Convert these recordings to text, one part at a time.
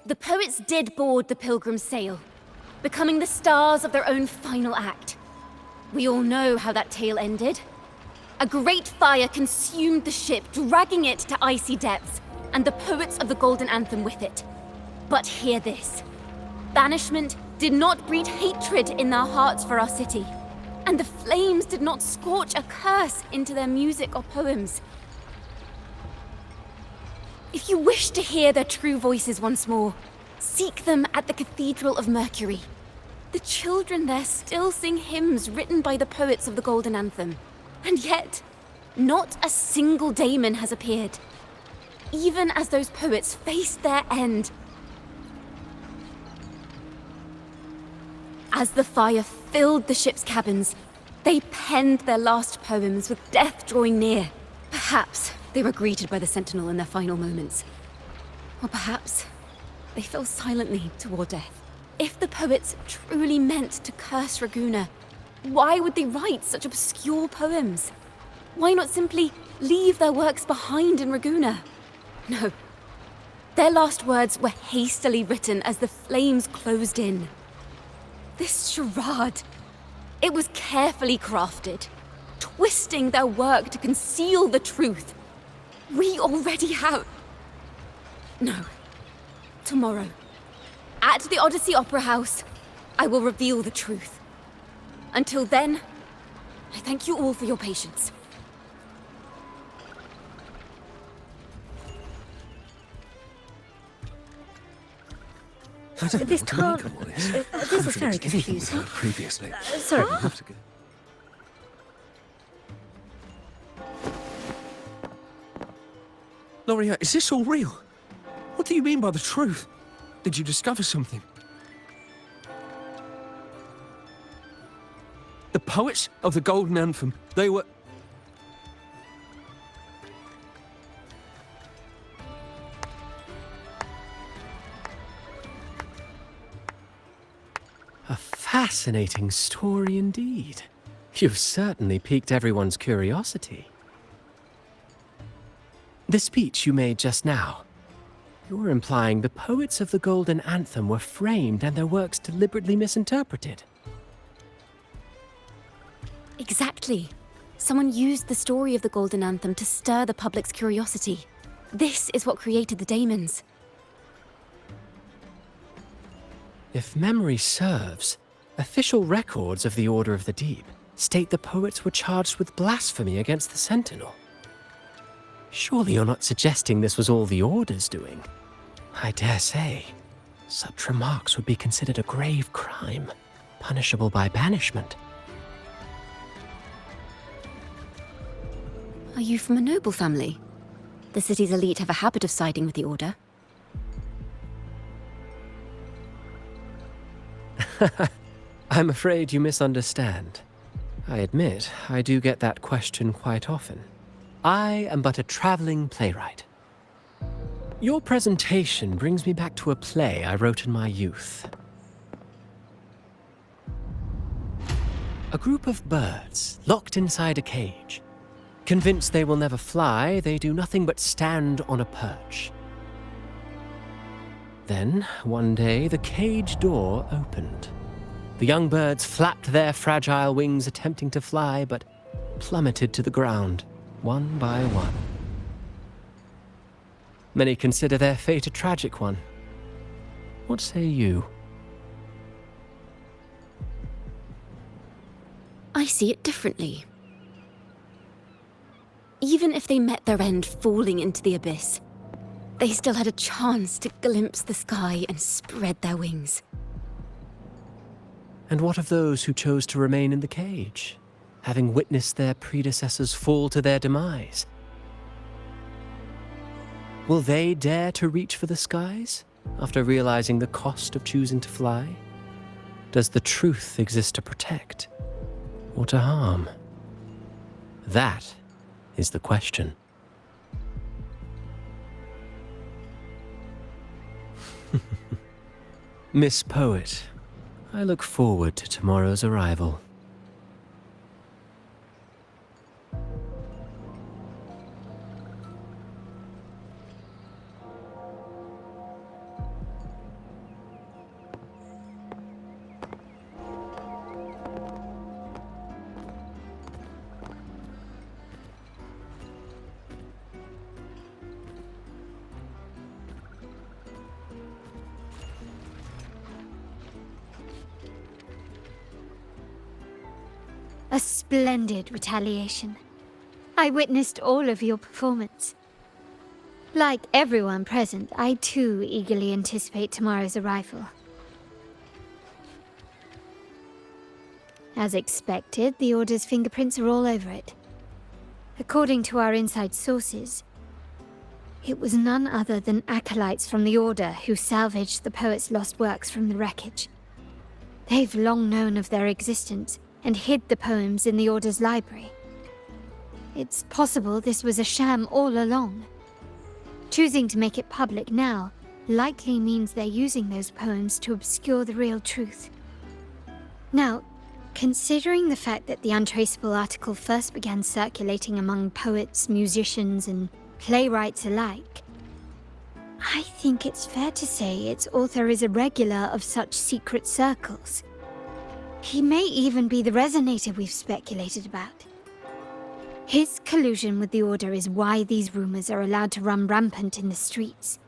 The poets did board the Pilgrim's sail, becoming the stars of their own final act. We all know how that tale ended. A great fire consumed the ship, dragging it to icy depths, and the poets of the Golden Anthem with it. But hear this. Banishment did not breed hatred in their hearts for our city, and the flames did not scorch a curse into their music or poems. If you wish to hear their true voices once more, seek them at the Cathedral of Mercury. The children there still sing hymns written by the poets of the Golden Anthem. And yet, not a single daemon has appeared. Even as those poets faced their end. As the fire filled the ship's cabins, they penned their last poems with death drawing near. Perhaps they were greeted by the Sentinel in their final moments. Or perhaps they fell silently toward death. If the poets truly meant to curse Raguna, why would they write such obscure poems? Why not simply leave their works behind in Raguna? No. Their last words were hastily written as the flames closed in. This charade, it was carefully crafted, twisting their work to conceal the truth. We already have... No. Tomorrow, at the Odyssey Opera House, I will reveal the truth. Until then, I thank you all for your patience. This can't... This is very confusing. Previously. Sorry. Loria, is this all real? What do you mean by the truth? Did you discover something? The poets of the Golden Anthem, they were... A fascinating story indeed. You've certainly piqued everyone's curiosity. The speech you made just now, you're implying the poets of the Golden Anthem were framed and their works deliberately misinterpreted. Exactly. Someone used the story of the Golden Anthem to stir the public's curiosity. This is what created the daemons. If memory serves, official records of the Order of the Deep state the poets were charged with blasphemy against the Sentinel. Surely you're not suggesting this was all the Order's doing? I dare say, such remarks would be considered a grave crime, punishable by banishment. Are you from a noble family? The city's elite have a habit of siding with the Order. I'm afraid you misunderstand. I admit, I do get that question quite often. I am but a traveling playwright. Your presentation brings me back to a play I wrote in my youth. A group of birds, locked inside a cage. Convinced they will never fly, they do nothing but stand on a perch. Then, one day, the cage door opened. The young birds flapped their fragile wings attempting to fly, but plummeted to the ground, one by one. Many consider their fate a tragic one. What say you? I see it differently. Even if they met their end falling into the abyss, they still had a chance to glimpse the sky and spread their wings. And what of those who chose to remain in the cage, having witnessed their predecessors fall to their demise? Will they dare to reach for the skies after realizing the cost of choosing to fly? Does the truth exist to protect or to harm? That is the question. Miss Poet, I look forward to tomorrow's arrival. A splendid retaliation. I witnessed all of your performance. Like everyone present, I too eagerly anticipate tomorrow's arrival. As expected, the Order's fingerprints are all over it. According to our inside sources, it was none other than acolytes from the Order who salvaged the poet's lost works from the wreckage. They've long known of their existence and hid the poems in the Order's library. It's possible this was a sham all along. Choosing to make it public now likely means they're using those poems to obscure the real truth. Now, considering the fact that the untraceable article first began circulating among poets, musicians, and playwrights alike, I think it's fair to say its author is a regular of such secret circles. He may even be the resonator we've speculated about. His collusion with the Order is why these rumors are allowed to run rampant in the streets.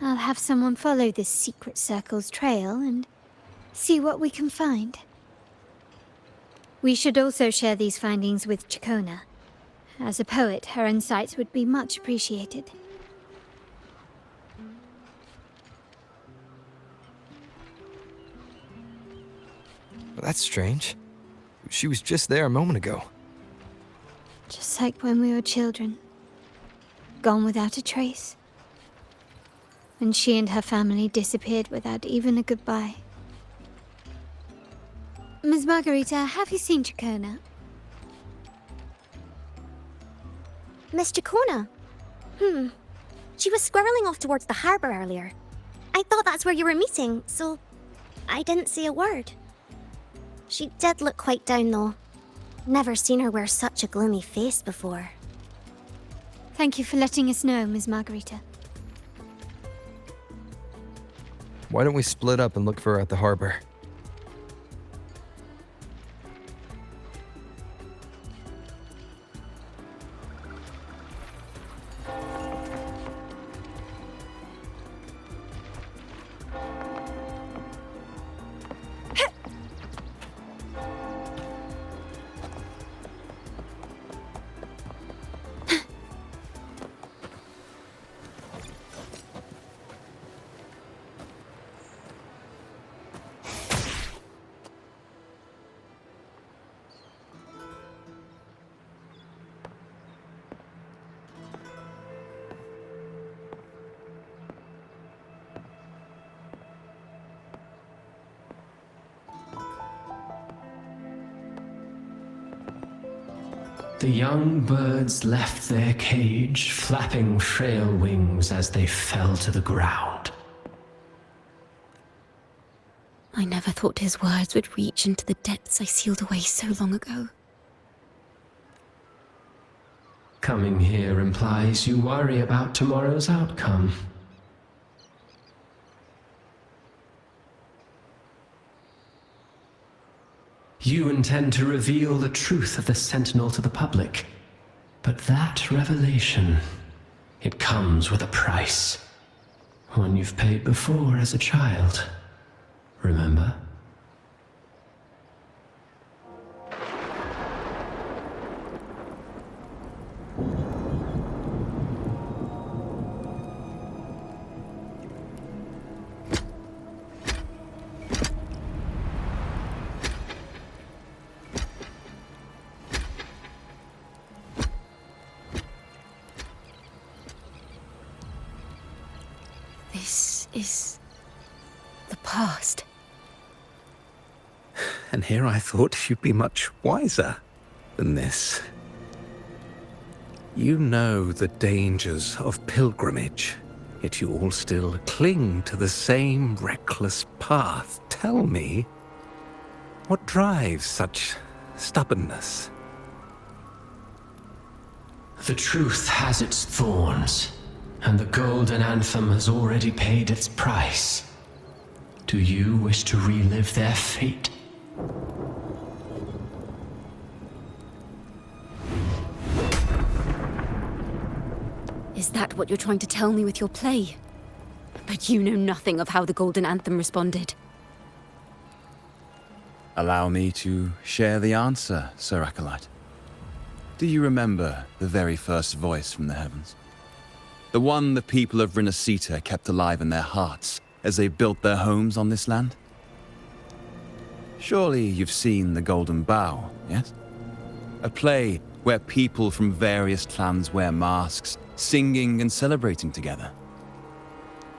I'll have someone follow this secret circle's trail and see what we can find. We should also share these findings with Ciaccona. As a poet, her insights would be much appreciated. That's strange. She was just there a moment ago. Just like when we were children. Gone without a trace. When she and her family disappeared without even a goodbye. Ms. Margarita, have you seen Ciaccona? Miss Ciaccona? She was squirreling off towards the harbour earlier. I thought that's where you were meeting, so I didn't say a word. She did look quite down, though. Never seen her wear such a gloomy face before. Thank you for letting us know, Ms. Margarita. Why don't we split up and look for her at the harbor? The young birds left their cage, flapping frail wings as they fell to the ground. I never thought his words would reach into the depths I sealed away so long ago. Coming here implies you worry about tomorrow's outcome. You intend to reveal the truth of the Sentinel to the public. But that revelation, it comes with a price. One you've paid before as a child. Remember? This is the past. And here I thought you'd be much wiser than this. You know the dangers of pilgrimage, yet you all still cling to the same reckless path. Tell me, what drives such stubbornness? The truth has its thorns, and the golden anthem has already paid its price. Do you wish to relive their fate? Is that what you're trying to tell me with your play? But you know nothing of how the Golden Anthem responded. Allow me to share the answer, Sir Acolyte. Do you remember the very first voice from the heavens? The one the people of Rinascita kept alive in their hearts as they built their homes on this land? Surely you've seen The Golden Bough, yes? A play where people from various clans wear masks, singing and celebrating together.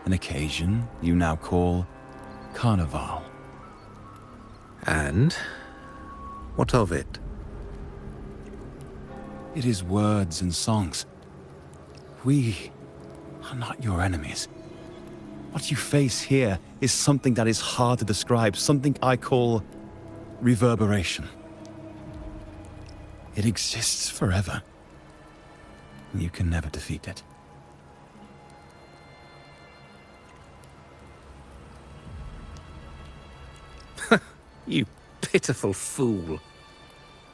An occasion you now call Carnival. And what of it? It is words and songs. We are not your enemies. What you face here is something that is hard to describe, something I call reverberation. It exists forever. You can never defeat it. You pitiful fool.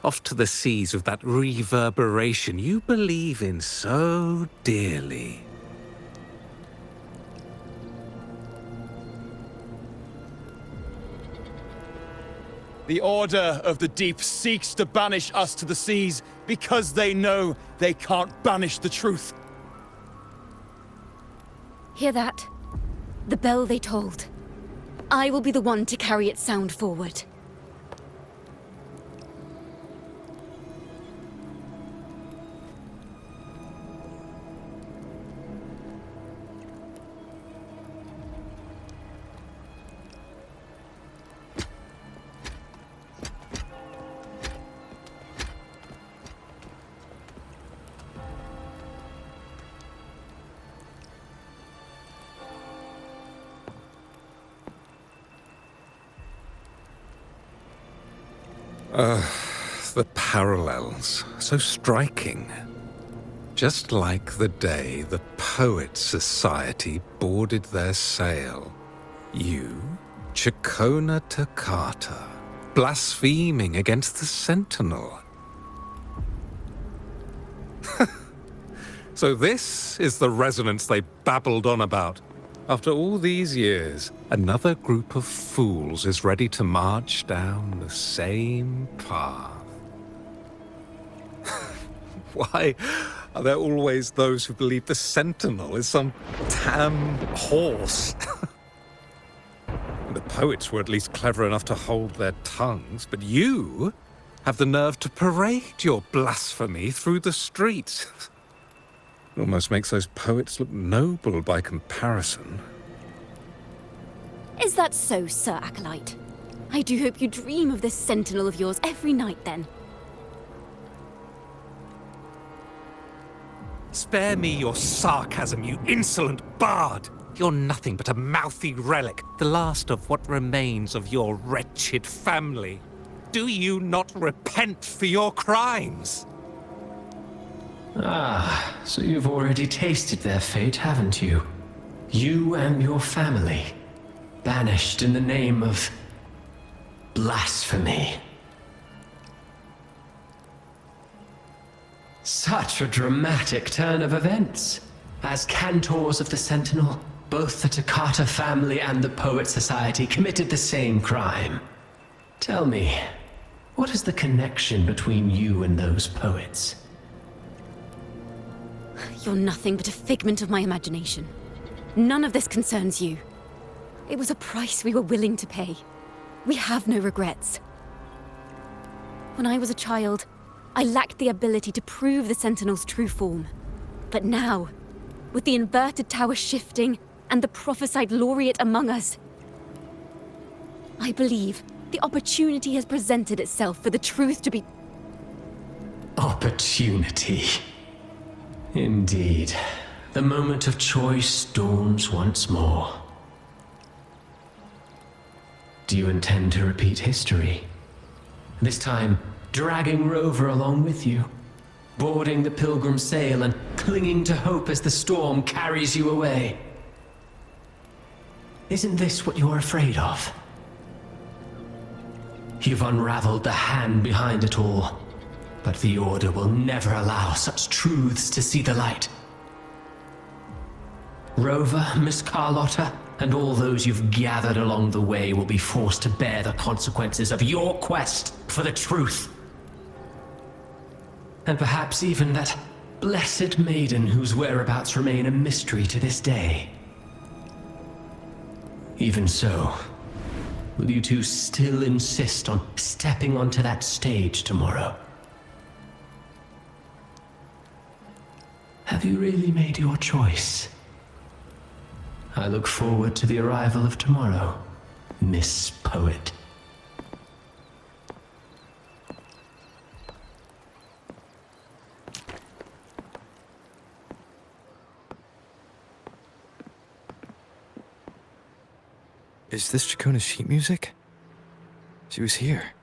Off to the seas with that reverberation you believe in so dearly. The Order of the Deep seeks to banish us to the seas because they know they can't banish the truth. Hear that? The bell they tolled. I will be the one to carry its sound forward. The parallels, so striking. Just like the day the Poets Society boarded their sail. You, ciaccona toccata, blaspheming against the Sentinel. So this is the resonance they babbled on about. After all these years, another group of fools is ready to march down the same path. Why are there always those who believe the Sentinel is some damn horse? The poets were at least clever enough to hold their tongues, but you have the nerve to parade your blasphemy through the streets. It almost makes those poets look noble by comparison. Is that so, Sir Acolyte? I do hope you dream of this Sentinel of yours every night, then. Spare me your sarcasm, you insolent bard! You're nothing but a mouthy relic, the last of what remains of your wretched family. Do you not repent for your crimes? Ah, so you've already tasted their fate, haven't you? You and your family, banished in the name of blasphemy. Such a dramatic turn of events. As cantors of the Sentinel, both the Toccata family and the Poet Society committed the same crime. Tell me, what is the connection between you and those poets? You're nothing but a figment of my imagination. None of this concerns you. It was a price we were willing to pay. We have no regrets. When I was a child, I lacked the ability to prove the Sentinel's true form. But now, with the inverted tower shifting and the prophesied laureate among us, I believe the opportunity has presented itself for the truth to be... Opportunity. Indeed. The moment of choice dawns once more. Do you intend to repeat history? This time, dragging Rover along with you, boarding the pilgrim sail and clinging to hope as the storm carries you away. Isn't this what you're afraid of? You've unraveled the hand behind it all, but the Order will never allow such truths to see the light. Rover, Miss Carlotta, and all those you've gathered along the way will be forced to bear the consequences of your quest for the truth. And perhaps even that blessed maiden whose whereabouts remain a mystery to this day. Even so, will you two still insist on stepping onto that stage tomorrow? Have you really made your choice? I look forward to the arrival of tomorrow, Miss Poet. Is this Ciaccona's sheet music? She was here.